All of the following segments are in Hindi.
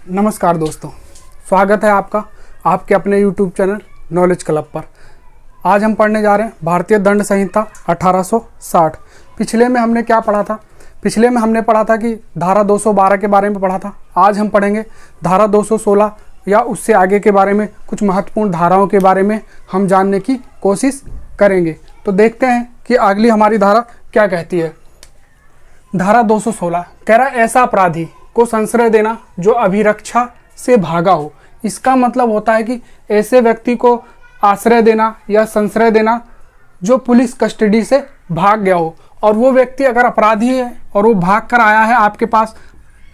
नमस्कार दोस्तों, स्वागत है आपका आपके अपने YouTube चैनल नॉलेज क्लब पर। आज हम पढ़ने जा रहे हैं भारतीय दंड संहिता 1860। पिछले में हमने क्या पढ़ा था? पिछले में हमने पढ़ा था कि धारा 212 के बारे में पढ़ा था। आज हम पढ़ेंगे धारा 216 या उससे आगे के बारे में। कुछ महत्वपूर्ण धाराओं के बारे में हम जानने की कोशिश करेंगे। तो देखते हैं कि अगली हमारी धारा क्या कहती है। धारा 216 कह रहा है ऐसा अपराधी को संश्रय देना जो अभिरक्षा से भागा हो। इसका मतलब होता है कि ऐसे व्यक्ति को आश्रय देना या संश्रय देना जो पुलिस कस्टडी से भाग गया हो, और वो व्यक्ति अगर अपराधी है और वो भाग कर आया है आपके पास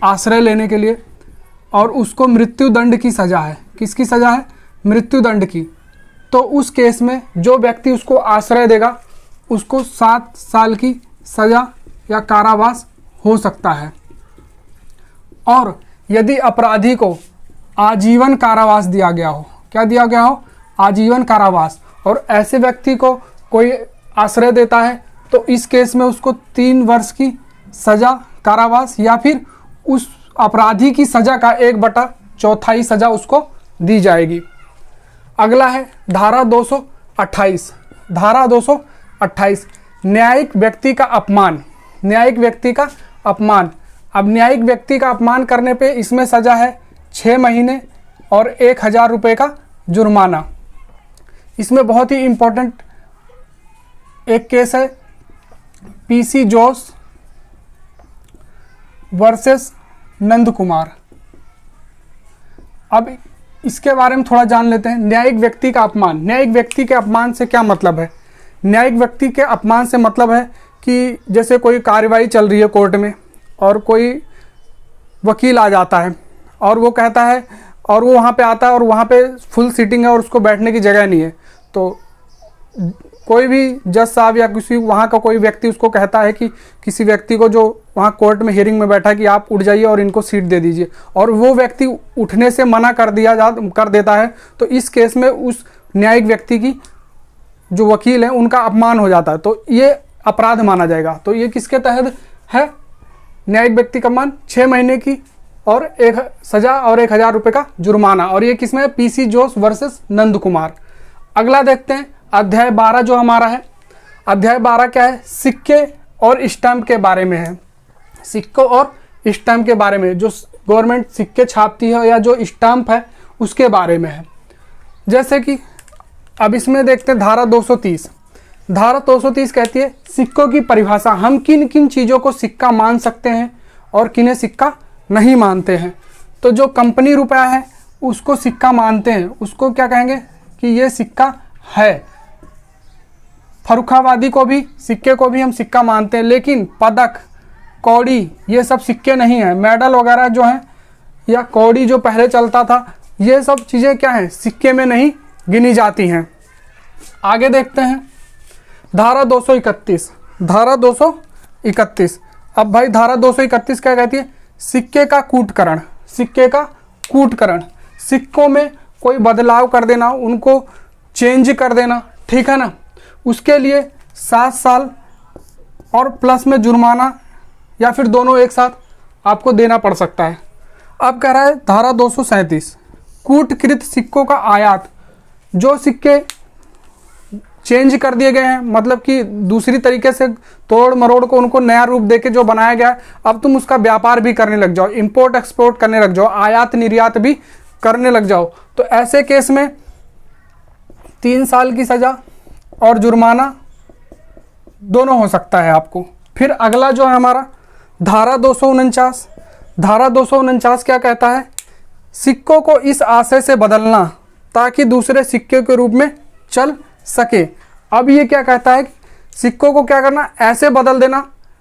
आश्रय लेने के लिए, और उसको मृत्यु दंड की सज़ा है। किसकी सज़ा है? मृत्यु दंड की। तो उस केस में जो व्यक्ति उसको आश्रय देगा उसको 7 साल की सज़ा या कारावास हो सकता है। और यदि अपराधी को आजीवन कारावास दिया गया हो, क्या दिया गया हो? आजीवन कारावास, और ऐसे व्यक्ति को कोई आश्रय देता है तो इस केस में उसको 3 वर्ष की सज़ा कारावास या फिर उस अपराधी की सज़ा का 1/4 सज़ा उसको दी जाएगी। अगला है धारा 228। धारा 228 न्यायिक व्यक्ति का अपमान। न्यायिक व्यक्ति का अपमान। अब न्यायिक व्यक्ति का अपमान करने पे इसमें सज़ा है 6 महीने और 1000 रुपये का जुर्माना। इसमें बहुत ही इम्पोर्टेंट एक केस है पीसी जोस वर्सेस नंद कुमार। अब इसके बारे में थोड़ा जान लेते हैं। न्यायिक व्यक्ति का अपमान। न्यायिक व्यक्ति के अपमान से क्या मतलब है? न्यायिक व्यक्ति के अपमान से मतलब है कि जैसे कोई कार्रवाई चल रही है कोर्ट में और कोई वकील आ जाता है और वो कहता है, और वो वहाँ पे आता है और वहाँ पे फुल सीटिंग है और उसको बैठने की जगह नहीं है, तो कोई भी जज साहब या किसी वहाँ का कोई व्यक्ति उसको कहता है कि किसी व्यक्ति को जो वहाँ कोर्ट में हियरिंग में बैठा है कि आप उठ जाइए और इनको सीट दे दीजिए, और वो व्यक्ति उठने से मना कर देता है, तो इस केस में उस न्यायिक व्यक्ति की जो वकील है उनका अपमान हो जाता है, तो ये अपराध माना जाएगा। तो ये किसके तहत है? न्यायिक व्यक्ति का अपमान, 6 महीने की और 1 सज़ा और 1000 रुपये का जुर्माना। और ये किसमें है? पीसी जोस वर्सेस नंद कुमार। अगला देखते हैं अध्याय 12 जो हमारा है। अध्याय 12 क्या है? सिक्के और स्टैम्प के बारे में है। सिक्कों और स्टैम्प के बारे में, जो गवर्नमेंट सिक्के छापती है या जो स्टैम्प है उसके बारे में है। जैसे कि अब इसमें देखते हैं धारा 230। धारा 230 कहती है सिक्कों की परिभाषा। हम किन किन चीज़ों को सिक्का मान सकते हैं और किन्हें सिक्का नहीं मानते हैं। तो जो कंपनी रुपया है उसको सिक्का मानते हैं, उसको क्या कहेंगे कि ये सिक्का है। फर्रुखाबादी को भी, सिक्के को भी हम सिक्का मानते हैं, लेकिन पदक, कौड़ी ये सब सिक्के नहीं है। मेडल वगैरह जो हैं या कौड़ी जो पहले चलता था, ये सब चीज़ें क्या हैं? सिक्के में नहीं गिनी जाती हैं। आगे देखते हैं धारा 231। धारा 231। अब भाई धारा 231 क्या कहती है? सिक्के का कूटकरण। सिक्के का कूटकरण, सिक्कों में कोई बदलाव कर देना, उनको चेंज कर देना, ठीक है ना, उसके लिए 7 साल और प्लस में जुर्माना या फिर दोनों एक साथ आपको देना पड़ सकता है। अब कह रहा है धारा 237 कूटकृत सिक्कों का आयात। जो सिक्के चेंज कर दिए गए हैं, मतलब कि दूसरी तरीके से तोड़ मरोड़ को उनको नया रूप देके जो बनाया गया, अब तुम उसका व्यापार भी करने लग जाओ, इंपोर्ट एक्सपोर्ट करने लग जाओ, आयात निर्यात भी करने लग जाओ, तो ऐसे केस में 3 साल की सज़ा और जुर्माना दोनों हो सकता है आपको। फिर अगला जो है हमारा धारा 249। धारा 249 क्या कहता है? सिक्कों को इस आशय से बदलना ताकि दूसरे सिक्के के रूप में चल सके। अब ये क्या कहता है कि सिक्कों को क्या करना? ऐसे बदल देना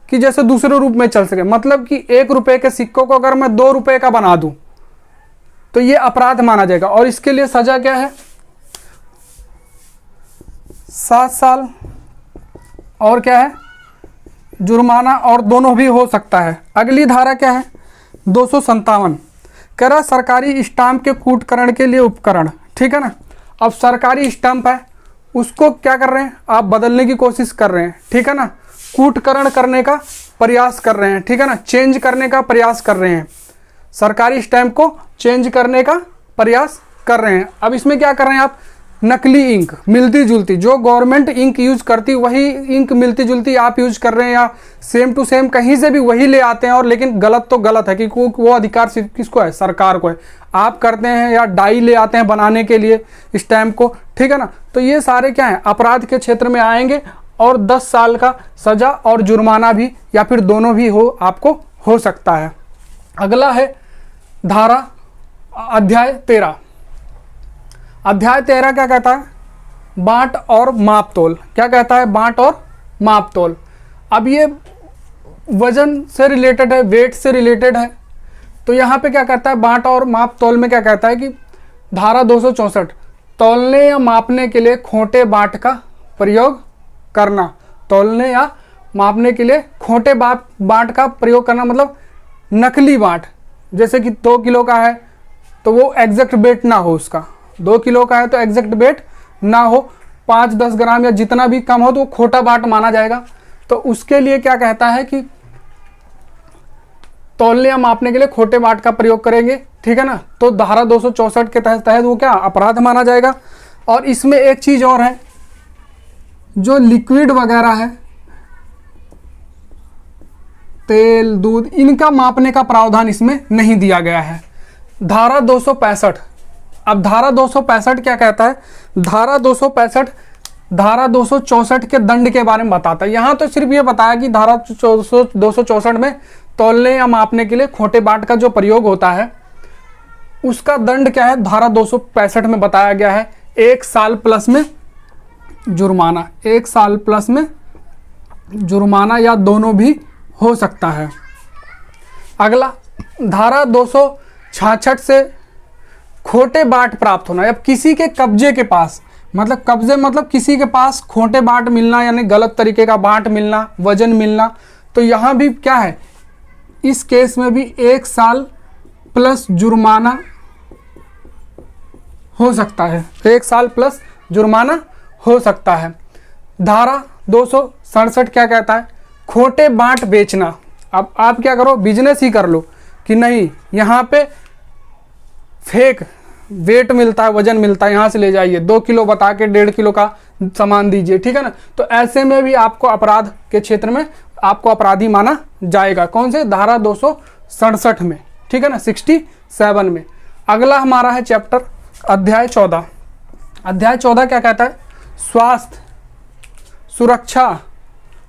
कि जैसे दूसरे रूप में चल सके। मतलब कि 1 रुपये के सिक्कों को अगर मैं 2 रुपये का बना दूं तो ये अपराध माना जाएगा, और इसके लिए सजा क्या है? 7 साल और क्या है? जुर्माना, और दोनों भी हो सकता है। अगली धारा क्या है? 257 कह रहा सरकारी स्टाम्प के कूटकरण के लिए उपकरण, ठीक है ना। अब सरकारी स्टाम्प है उसको क्या कर रहे हैं आप? बदलने की कोशिश कर रहे हैं, ठीक है ना, कूटकरण करने का प्रयास कर रहे हैं, ठीक है ना, चेंज करने का प्रयास कर रहे हैं। सरकारी स्टैंप को चेंज करने का प्रयास कर रहे हैं। अब इसमें क्या कर रहे हैं आप, नकली इंक मिलती जुलती, जो गवर्नमेंट इंक यूज करती वही इंक मिलती जुलती आप यूज कर रहे हैं, या सेम टू सेम कहीं से भी वही ले आते हैं, और लेकिन गलत तो गलत है, क्योंकि वो अधिकार सिर्फ किसको है, सरकार को है। आप करते हैं या डाई ले आते हैं बनाने के लिए स्टैंप को, ठीक है ना। तो ये सारे क्या है, अपराध के क्षेत्र में आएंगे, और 10 साल का सजा और जुर्माना भी या फिर दोनों भी आपको हो सकता है। अगला है धारा अध्याय 13। अध्याय 13 क्या कहता है, बांट और माप तोल। क्या कहता है, बांट और माप तोल। अब ये वजन से रिलेटेड है, वेट से रिलेटेड है। तो यहाँ पे क्या कहता है, बांट और माप तोल में क्या कहता है कि धारा 264, तौलने या मापने के लिए खोटे बांट का प्रयोग करना। तौलने या मापने के लिए खोटे बांट का प्रयोग करना मतलब नकली बांट। जैसे कि 2 किलो का है तो वो एग्जैक्ट वेट ना हो, उसका 2 किलो का है तो एग्जैक्ट वेट ना हो, 5-10 ग्राम या जितना भी कम हो तो वो खोटा बांट माना जाएगा। तो उसके लिए क्या कहता है कि तौलने या मापने के लिए खोटे बांट का प्रयोग करेंगे, ठीक है ना। तो धारा 264 के तहत वो क्या अपराध माना जाएगा। और इसमें एक चीज और है, जो लिक्विड वगैरह है, तेल, दूध, इनका मापने का प्रावधान इसमें नहीं दिया गया है। धारा 265। अब धारा 265 क्या कहता है, धारा 265 धारा 264 के दंड के बारे में बताता है। यहाँ तो सिर्फ ये बताया कि धारा 264 में तौलने या मापने के लिए खोटे बांट का जो प्रयोग होता है उसका दंड क्या है, धारा 265 में बताया गया है 1 साल प्लस में जुर्माना। 1 साल प्लस में जुर्माना या दोनों भी हो सकता है। अगला धारा 266 से खोटे बांट प्राप्त होना। अब किसी के कब्जे के पास, मतलब कब्जे मतलब किसी के पास खोटे बांट मिलना, यानी गलत तरीके का बांट मिलना, वजन मिलना। तो यहाँ भी क्या है, इस केस में भी 1 साल प्लस जुर्माना हो सकता है। 1 साल प्लस जुर्माना हो सकता है। धारा 267 क्या कहता है, खोटे बांट बेचना। अब आप क्या करो, बिजनेस ही कर लो कि नहीं, यहाँ पे फेक वेट मिलता है, वजन मिलता है, यहाँ से ले जाइए, 2 किलो बता के 1.5 किलो का सामान दीजिए, ठीक है ना। तो ऐसे में भी आपको अपराध के क्षेत्र में आपको अपराधी माना जाएगा। कौन से, धारा 267 में, ठीक है ना, 67 में। अगला हमारा है चैप्टर अध्याय 14। अध्याय 14 क्या कहता है, स्वास्थ्य, सुरक्षा,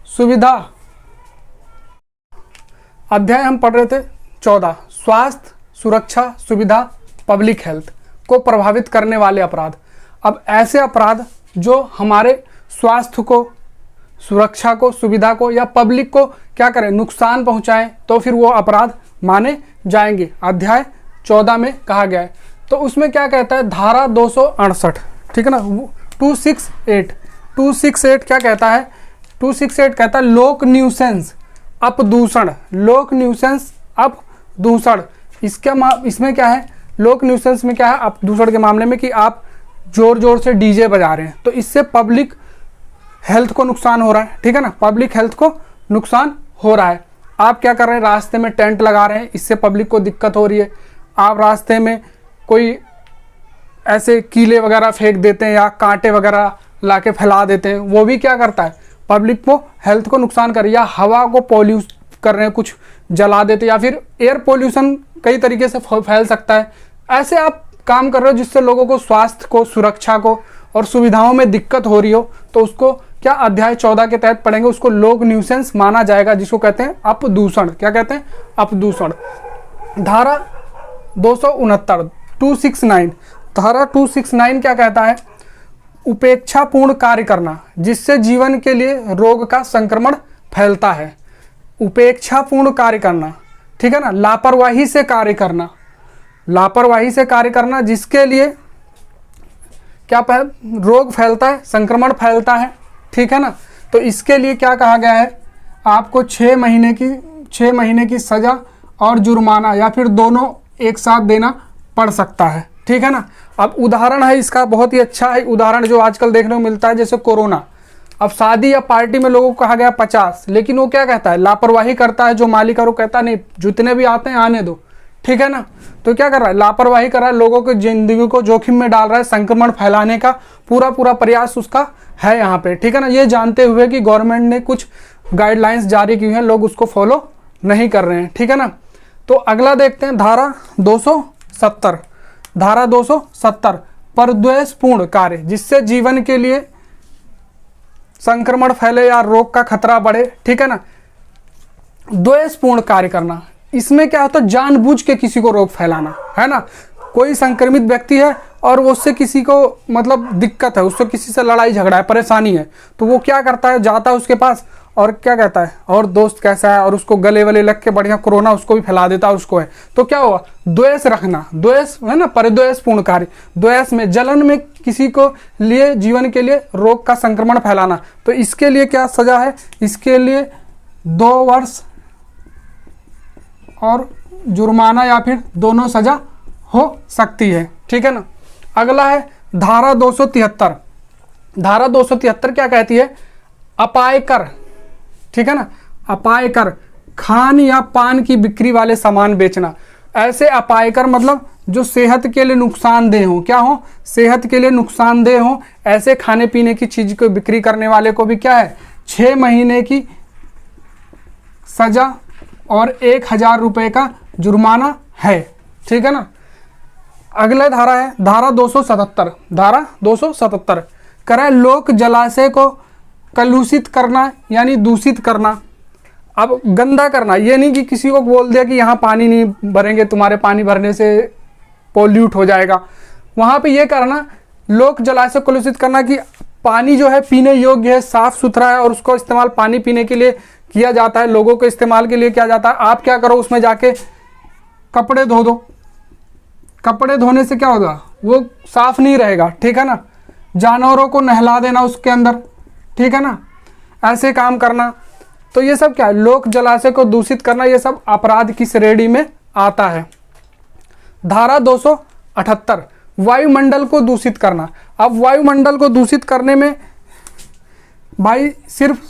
सुविधा। अध्याय हम पढ़ रहे थे 14, स्वास्थ्य, सुरक्षा, सुविधा, पब्लिक हेल्थ को प्रभावित करने वाले अपराध। अब ऐसे अपराध जो हमारे स्वास्थ्य को, सुरक्षा को, सुविधा को या पब्लिक को क्या करें, नुकसान पहुंचाएं, तो फिर वो अपराध माने जाएंगे। अध्याय 14 में कहा गया है। तो उसमें क्या कहता है, धारा 268, ठीक है ना, 268 क्या कहता है, 268 कहता है लोक न्यूसेंस अपदूषण। लोक न्यूसेंस अपदूषण, इसमें क्या है, लोक न्यूसेंस में क्या है, अपदूषण के मामले में कि आप जोर जोर से डीजे बजा रहे हैं, तो इससे पब्लिक हेल्थ को नुकसान हो रहा है, ठीक है ना, पब्लिक हेल्थ को नुकसान हो रहा है। आप क्या कर रहे हैं, रास्ते में टेंट लगा रहे हैं, इससे पब्लिक को दिक्कत हो रही है। आप रास्ते में कोई ऐसे कीले वगैरह फेंक देते हैं या कांटे वगैरह लाके फैला देते हैं, वो भी क्या करता है, पब्लिक को हेल्थ को नुकसान कर रही है। या हवा को पॉल्यूट कर रहे हैं, कुछ जला देते, या फिर एयर पोल्यूशन कई तरीके से फैल सकता है। ऐसे आप काम कर रहे हो जिससे लोगों को स्वास्थ्य को, सुरक्षा को और सुविधाओं में दिक्कत हो रही हो, तो उसको क्या अध्याय 14 के तहत पढ़ेंगे, उसको लोक न्यूसेंस माना जाएगा, जिसको कहते हैं अपदूषण। क्या कहते हैं, अपदूषण। धारा 269 269 धारा 269 क्या कहता है, उपेक्षापूर्ण कार्य करना जिससे जीवन के लिए रोग का संक्रमण फैलता है। उपेक्षापूर्ण कार्य करना, ठीक है ना, लापरवाही से कार्य करना, लापरवाही से कार्य करना जिसके लिए क्या रोग फैलता है, संक्रमण फैलता है, ठीक है ना। तो इसके लिए क्या कहा गया है, आपको 6 महीने की सजा और जुर्माना या फिर दोनों एक साथ देना पड़ सकता है, ठीक है ना। अब उदाहरण है इसका, बहुत ही अच्छा है उदाहरण जो आजकल देखने को मिलता है, जैसे कोरोना। अब शादी या पार्टी में लोगों को कहा गया 50, लेकिन वो क्या कहता है, लापरवाही करता है जो मालिक है, वो कहता है नहीं, जितने भी आते हैं आने दो, ठीक है ना। तो क्या कर रहा है, लापरवाही कर रहा है, लोगों की जिंदगी को जोखिम में डाल रहा है, संक्रमण फैलाने का पूरा प्रयास उसका है यहाँ पे, ठीक है ना। ये जानते हुए कि गवर्नमेंट ने कुछ गाइडलाइंस जारी की हैं, लोग उसको फॉलो नहीं कर रहे हैं, ठीक है ना। तो अगला देखते हैं धारा 270। धारा 270 परद्वेषपूर्ण कार्य, जिससे जीवन के लिए संक्रमण फैले या रोग का खतरा बढ़े, ठीक है ना। द्वेषपूर्ण कार्य करना, इसमें क्या होता है, जानबूझ के किसी को रोग फैलाना, है ना। कोई संक्रमित व्यक्ति है और उससे किसी को मतलब दिक्कत है, उससे किसी से लड़ाई झगड़ा है, परेशानी है, तो वो क्या करता है, जाता है उसके पास और क्या कहता है, और दोस्त कैसा है, और उसको गले वले लग के बढ़िया कोरोना उसको भी फैला देता है, उसको है। तो क्या हुआ, द्वेष रखना, द्वेष है ना, परिद्वेषपूर्ण कार्य, द्वेष में, जलन में किसी को लिए जीवन के लिए रोग का संक्रमण फैलाना। तो इसके लिए क्या सजा है, इसके लिए 2 वर्ष और जुर्माना या फिर दोनों सजा हो सकती है, ठीक है ना। अगला है धारा 273। धारा 273 क्या कहती है, अपाय कर, ठीक है ना। अपाय कर, खान या पान की बिक्री वाले सामान बेचना। ऐसे अपाय कर मतलब जो सेहत के लिए नुकसानदेह हो, क्या हो, सेहत के लिए नुकसानदेह हो, ऐसे खाने पीने की चीज को बिक्री करने वाले को भी क्या है, 6 महीने की सजा और 1000 रुपये का जुर्माना है, ठीक है ना। अगला धारा है धारा 277। धारा 277 करे लोक जलाशय को कलुषित करना, यानी दूषित करना। अब गंदा करना, ये नहीं कि किसी को बोल दिया कि यहाँ पानी नहीं भरेंगे, तुम्हारे पानी भरने से पोल्यूट हो जाएगा। वहाँ पे ये करना, लोक जलाशय कलुषित करना कि पानी जो है पीने योग्य है, साफ सुथरा है और उसको इस्तेमाल पानी पीने के लिए किया जाता है, लोगों के इस्तेमाल के लिए किया जाता है। आप क्या करो, उसमें जाके कपड़े धो दो। कपड़े धोने से क्या होगा, वो साफ नहीं रहेगा, ठीक है ना। जानवरों को नहला देना उसके अंदर, ठीक है ना, ऐसे काम करना। तो ये सब क्या है, लोक जलाशय को दूषित करना, ये सब अपराध की श्रेणी में आता है। धारा 278 वायुमंडल को दूषित करना। अब वायुमंडल को दूषित करने में भाई सिर्फ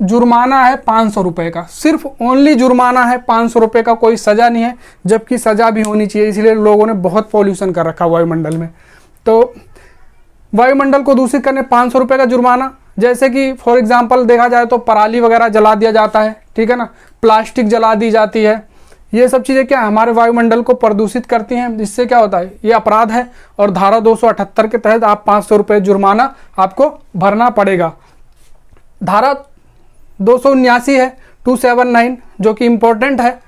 जुर्माना है 500 रुपये का, सिर्फ ओनली जुर्माना है 500 रुपये का, कोई सज़ा नहीं है, जबकि सज़ा भी होनी चाहिए। इसलिए लोगों ने बहुत पॉल्यूशन कर रखा वायुमंडल में। तो वायुमंडल को दूषित करने 500 रुपये का जुर्माना। जैसे कि फॉर एग्जांपल देखा जाए तो पराली वगैरह जला दिया जाता है, ठीक है ना, प्लास्टिक जला दी जाती है, ये सब चीज़ें क्या हमारे वायुमंडल को प्रदूषित करती हैं। जिससे क्या होता है, ये अपराध है और धारा 278 के तहत आप 500 रुपये जुर्माना आपको भरना पड़ेगा। धारा 279 है 279 जो कि इम्पोर्टेंट है।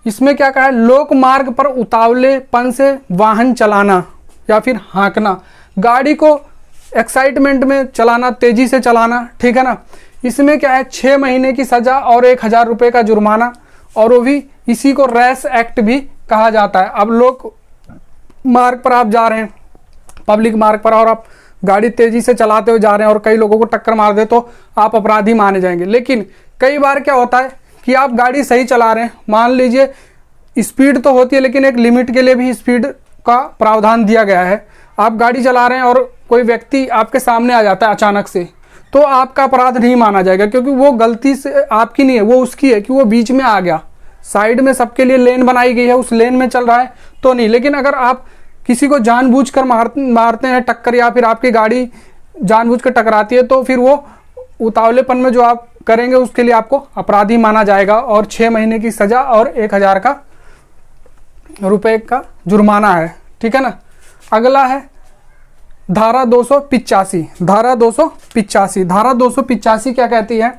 इसमें क्या कहा है, लोक मार्ग पर उतावलेपन से वाहन चलाना या फिर हाँकना, गाड़ी को एक्साइटमेंट में चलाना, तेजी से चलाना, ठीक है ना। इसमें क्या है, 6 महीने की सजा और 1000 रुपये का जुर्माना, और वो भी इसी को रैश एक्ट भी कहा जाता है। अब लोग मार्ग पर आप जा रहे हैं, पब्लिक मार्ग पर, और आप गाड़ी तेजी से चलाते हुए जा रहे हैं और कई लोगों को टक्कर मार दे तो आप अपराधी माने जाएंगे। लेकिन कई बार क्या होता है कि आप गाड़ी सही चला रहे हैं, मान लीजिए स्पीड तो होती है लेकिन एक लिमिट के लिए भी स्पीड का प्रावधान दिया गया है। आप गाड़ी चला रहे हैं और कोई व्यक्ति आपके सामने आ जाता है अचानक से, तो आपका अपराध नहीं माना जाएगा, क्योंकि वो गलती से आपकी नहीं है, वो उसकी है कि वो बीच में आ गया। साइड में सबके लिए लेन बनाई गई है, उस लेन में चल रहा है तो नहीं। लेकिन अगर आप किसी को जानबूझकर मारते हैं टक्कर, या फिर आपकी गाड़ी जानबूझकर टकराती है, तो फिर वो उतावलेपन में जो आप करेंगे उसके लिए आपको अपराधी माना जाएगा और 6 महीने की सजा और 1000 रुपये का जुर्माना है, ठीक है ना। अगला है धारा 285। धारा 285 धारा 285 क्या कहती है,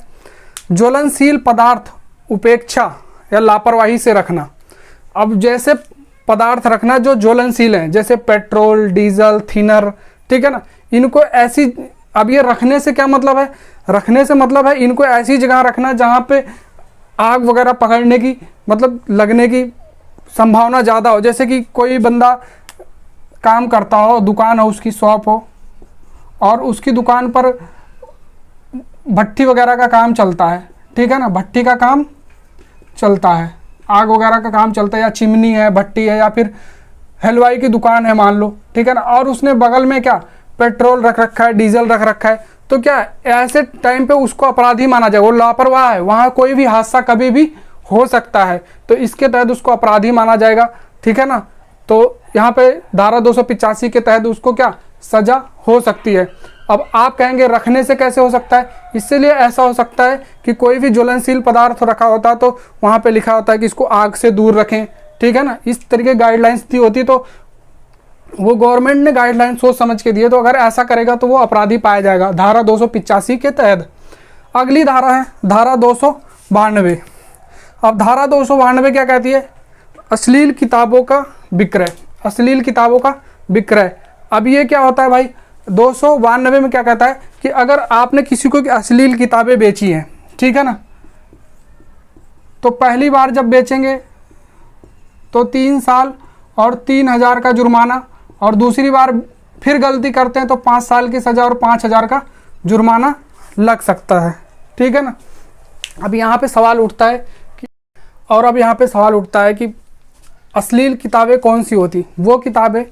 ज्वलनशील पदार्थ उपेक्षा या लापरवाही से रखना। अब जैसे पदार्थ रखना जो ज्वलनशील हैं, जैसे पेट्रोल, डीजल, थिनर, ठीक है ना, इनको ऐसी, अब ये रखने से क्या मतलब है, रखने से मतलब है इनको ऐसी जगह रखना जहाँ पे आग वगैरह पकड़ने की, मतलब लगने की संभावना ज़्यादा हो। जैसे कि कोई बंदा काम करता हो, दुकान हो, उसकी शॉप हो, और उसकी दुकान पर भट्टी वगैरह का काम चलता है, ठीक है ना, भट्टी का काम चलता है, आग वगैरह का काम चलता है, या चिमनी है, भट्टी है, या फिर हलवाई की दुकान है मान लो, ठीक है ना, और उसने बगल में क्या पेट्रोल रख रखा है, डीजल रख रखा है, तो क्या ऐसे टाइम पे उसको अपराधी माना जाए, वो लापरवाह है, वहाँ कोई भी हादसा कभी भी हो सकता है, तो इसके तहत उसको अपराधी माना जाएगा, ठीक है ना। तो यहाँ पे धारा 285 के तहत उसको क्या सजा हो सकती है। अब आप कहेंगे रखने से कैसे हो सकता है, इसलिए ऐसा हो सकता है कि कोई भी ज्वलनशील पदार्थ रखा होता है तो वहाँ पे लिखा होता है कि इसको आग से दूर रखें, ठीक है ना। इस तरीके गाइडलाइंस दी होती, तो वो गवर्नमेंट ने गाइडलाइन सोच समझ के दिए, तो अगर ऐसा करेगा तो वो अपराधी पाया जाएगा धारा 285 के तहत। अगली धारा है धारा 292। अब धारा 292 क्या कहती है, अश्लील किताबों का विक्रय, अश्लील किताबों का विक्रय। अब ये क्या होता है भाई, 292 में क्या कहता है कि अगर आपने किसी को अश्लील किताबें बेची हैं, ठीक है ना, तो पहली बार जब बेचेंगे तो 3 साल और 3,000 का जुर्माना, और दूसरी बार फिर गलती करते हैं तो 5 साल की सज़ा और 5,000 का जुर्माना लग सकता है, ठीक है ना। अब यहाँ पे सवाल उठता है कि अश्लील किताबें कौन सी होती, वो किताबें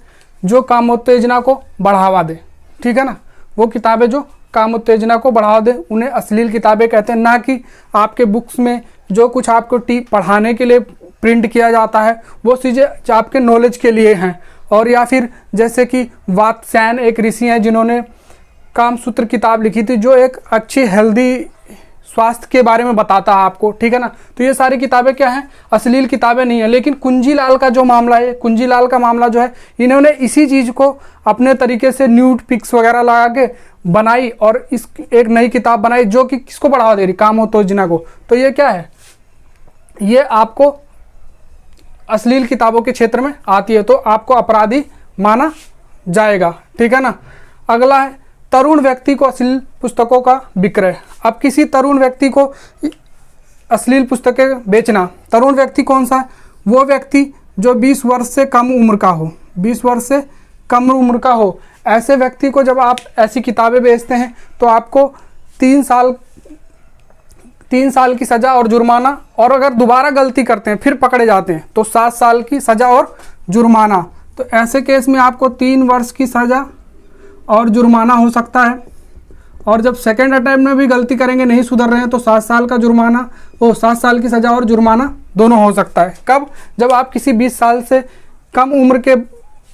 जो कामोत्तेजना को बढ़ावा दे, ठीक है ना, वो किताबें जो कामोत्तेजना को बढ़ावा दे उन्हें अश्लील किताबें कहते हैं। ना कि आपके बुक्स में जो कुछ आपको पढ़ाने के लिए प्रिंट किया जाता है वो चीज़ें आपके नॉलेज के लिए हैं। और या फिर जैसे कि वात्स्यायन एक ऋषि हैं जिन्होंने कामसूत्र किताब लिखी थी, जो एक अच्छी हेल्दी स्वास्थ्य के बारे में बताता है आपको, ठीक है ना। तो ये सारी किताबें क्या हैं, अश्लील किताबें नहीं है। लेकिन कुंजीलाल का जो मामला है, कुंजीलाल का मामला जो है, इन्होंने इसी चीज़ को अपने तरीके से न्यूड पिक्स वगैरह लगा के बनाई और इस एक नई किताब बनाई जो कि किसको बढ़ावा दे रही, कामोत्तेजना को। तो ये क्या है, ये आपको अश्लील किताबों के क्षेत्र में आती है, तो आपको अपराधी माना जाएगा, ठीक है ना। अगला है तरुण व्यक्ति को अश्लील पुस्तकों का विक्रय। अब किसी तरुण व्यक्ति को अश्लील पुस्तकें बेचना, तरुण व्यक्ति कौन सा है, वो व्यक्ति जो 20 वर्ष से कम उम्र का हो, 20 वर्ष से कम उम्र का हो। ऐसे व्यक्ति को जब आप ऐसी किताबें बेचते हैं तो आपको 3 साल की सज़ा और जुर्माना, और अगर दोबारा गलती करते हैं फिर पकड़े जाते हैं तो 7 साल की सज़ा और जुर्माना। तो ऐसे केस में आपको 3 वर्ष की सज़ा और जुर्माना हो सकता है। और जब सेकेंड अटैम्प्ट में भी गलती करेंगे, नहीं सुधर रहे हैं, तो 7 साल का जुर्माना, 7 साल की सज़ा और जुर्माना दोनों हो सकता है। कब, जब आप किसी 20 साल से कम उम्र के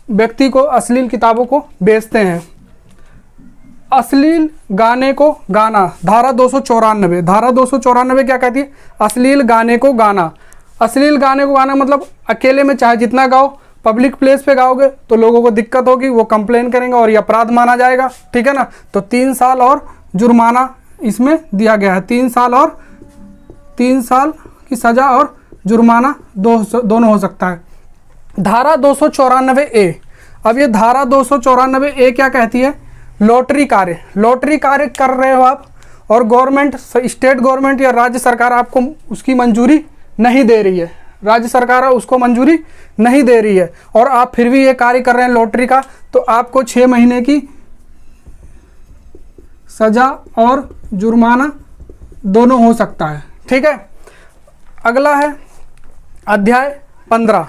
व्यक्ति को अश्लील किताबों को बेचते हैं। अश्लील गाने को गाना, धारा 294। धारा 294 क्या कहती है, अश्लील गाने को गाना। अश्लील गाने को गाना मतलब अकेले में चाहे जितना गाओ, पब्लिक प्लेस पे गाओगे तो लोगों को दिक्कत होगी, वो कंप्लेन करेंगे और ये अपराध माना जाएगा, ठीक है ना। तो 3 साल और जुर्माना इसमें दिया गया है, 3 साल की सज़ा और जुर्माना दोनों हो सकता है। धारा 294A। अब ये धारा 294A क्या कहती है, लॉटरी कार्य कर रहे हो आप और गवर्नमेंट, स्टेट गवर्नमेंट या राज्य सरकार आपको उसकी मंजूरी नहीं दे रही है, राज्य सरकार उसको मंजूरी नहीं दे रही है और आप फिर भी ये कार्य कर रहे हैं लॉटरी का, तो आपको 6 महीने की सजा और जुर्माना दोनों हो सकता है, ठीक है। अगला है अध्याय 15,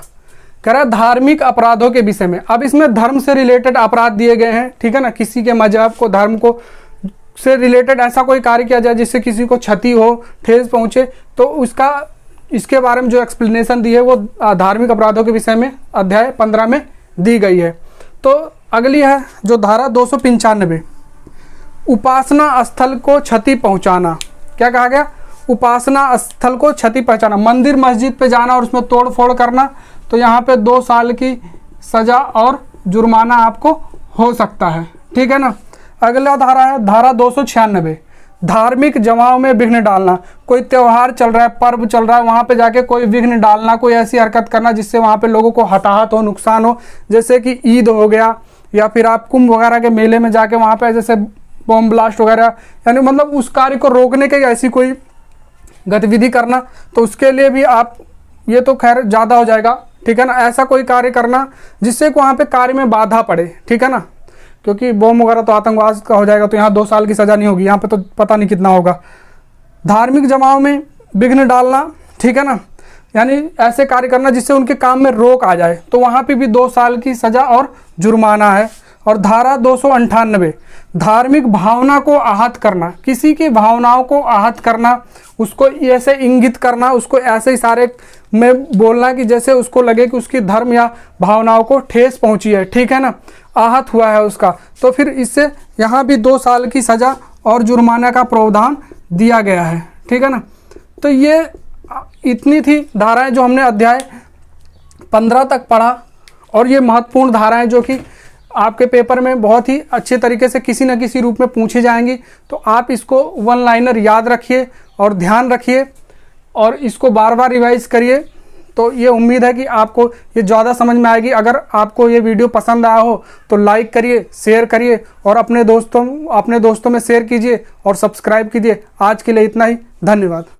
कह रहा है धार्मिक अपराधों के विषय में। अब इसमें धर्म से रिलेटेड अपराध दिए गए हैं, ठीक है ना। किसी के मजहब को, धर्म को से रिलेटेड ऐसा कोई कार्य किया जाए जिससे किसी को क्षति हो, ठेस पहुंचे, तो इसके बारे में जो एक्सप्लेनेशन दी है वो धार्मिक अपराधों के विषय में अध्याय 15 में दी गई है। तो अगली है जो धारा 295, उपासना स्थल को क्षति पहुंचाना। क्या कहा गया, उपासना स्थल को क्षति पहुंचाना, मंदिर मस्जिद पे जाना और उसमें तोड़ फोड़ करना, तो यहाँ पे 2 साल की सजा और जुर्माना आपको हो सकता है, ठीक है ना। अगला धारा है धारा 296, धार्मिक जमाव में विघ्न डालना। कोई त्यौहार चल रहा है, पर्व चल रहा है, वहाँ पे जाके कोई विघ्न डालना, कोई ऐसी हरकत करना जिससे वहाँ पे लोगों को हताहत हो, नुकसान हो, जैसे कि ईद हो गया, या फिर आप कुंभ वगैरह के मेले में जाके वहाँ पे जैसे बॉम्ब ब्लास्ट वगैरह, यानी मतलब उस कार्य को रोकने के ऐसी कोई गतिविधि करना, तो उसके लिए भी आप, ये तो खैर ज़्यादा हो जाएगा, ठीक है ना। ऐसा कोई कार्य करना जिससे वहाँ पे कार्य में बाधा पड़े, ठीक है ना, क्योंकि बॉम्ब वगैरह तो आतंकवाद का हो जाएगा, तो यहाँ 2 साल की सज़ा नहीं होगी, यहाँ पे तो पता नहीं कितना होगा। धार्मिक जमाव में विघ्न डालना, ठीक है ना, यानी ऐसे कार्य करना जिससे उनके काम में रोक आ जाए, तो वहाँ पे भी 2 साल की सज़ा और जुर्माना है। और धारा 298 धार्मिक भावना को आहत करना, किसी की भावनाओं को आहत करना, उसको ऐसे इंगित करना, उसको ऐसे इशारे में बोलना कि जैसे उसको लगे कि उसकी धर्म या भावनाओं को ठेस पहुंची है, ठीक है ना, आहत हुआ है उसका, तो फिर इससे यहाँ भी 2 साल की सज़ा और जुर्माना का प्रावधान दिया गया है, ठीक है ना। तो ये इतनी थी धाराएं जो हमने अध्याय 15 तक पढ़ा, और ये महत्वपूर्ण धाराएं जो कि आपके पेपर में बहुत ही अच्छे तरीके से किसी न किसी रूप में पूछी जाएंगी। तो आप इसको वन लाइनर याद रखिए और ध्यान रखिए और इसको बार बार रिवाइज करिए। तो ये उम्मीद है कि आपको ये ज़्यादा समझ में आएगी। अगर आपको ये वीडियो पसंद आया हो तो लाइक करिए, शेयर करिए और अपने दोस्तों में शेयर कीजिए और सब्सक्राइब कीजिए। आज के लिए इतना ही, धन्यवाद।